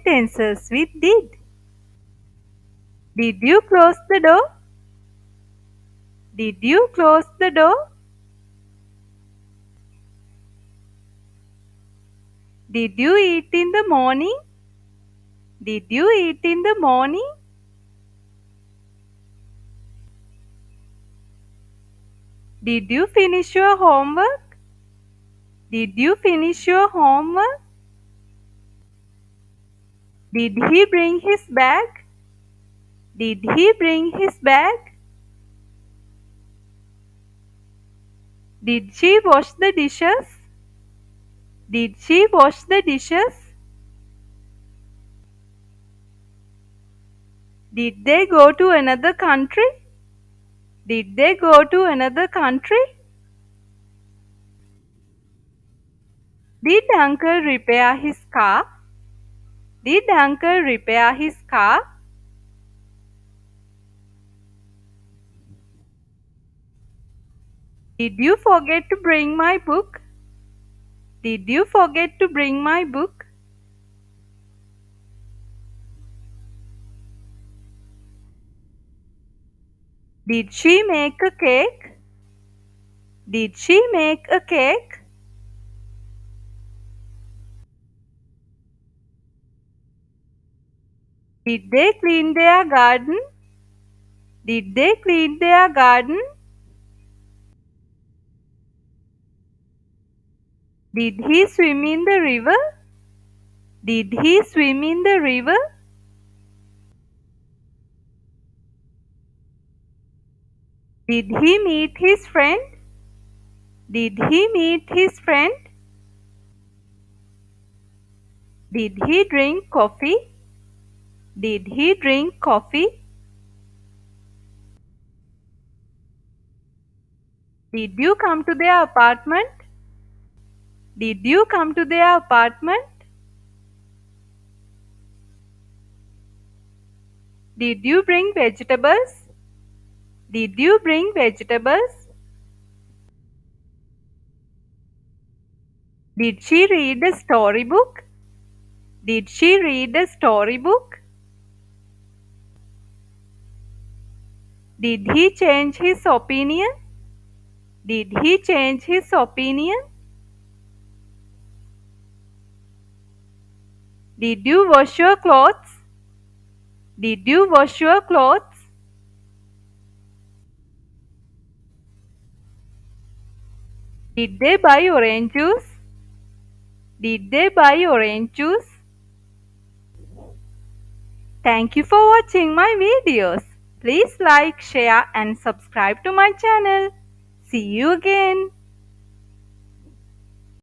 sentences with did. Did you close the door? Did you close the door? Did you eat in the morning? Did you eat in the morning? Did you finish your homework? Did you finish your homework? Did he bring his bag? Did he bring his bag? Did she wash the dishes? Did she wash the dishes? Did they go to another country? Did they go to another country? Did uncle repair his car? Did uncle repair his car? Did you forget to bring my book? Did you forget to bring my book? Did she make a cake? Did she make a cake? Did they clean their garden? Did they clean their garden? Did he swim in the river? Did he swim in the river? Did he meet his friend? Did he meet his friend? Did he drink coffee? Did he drink coffee? Did you come to their apartment? Did you come to their apartment? Did you bring vegetables? Did you bring vegetables? Did she read a storybook? Did she read a storybook? Did he change his opinion? Did he change his opinion? Did you wash your clothes? Did you wash your clothes? Did they buy orange juice? Did they buy orange juice? Thank you for watching my videos. Please like, share and subscribe to my channel. See you again.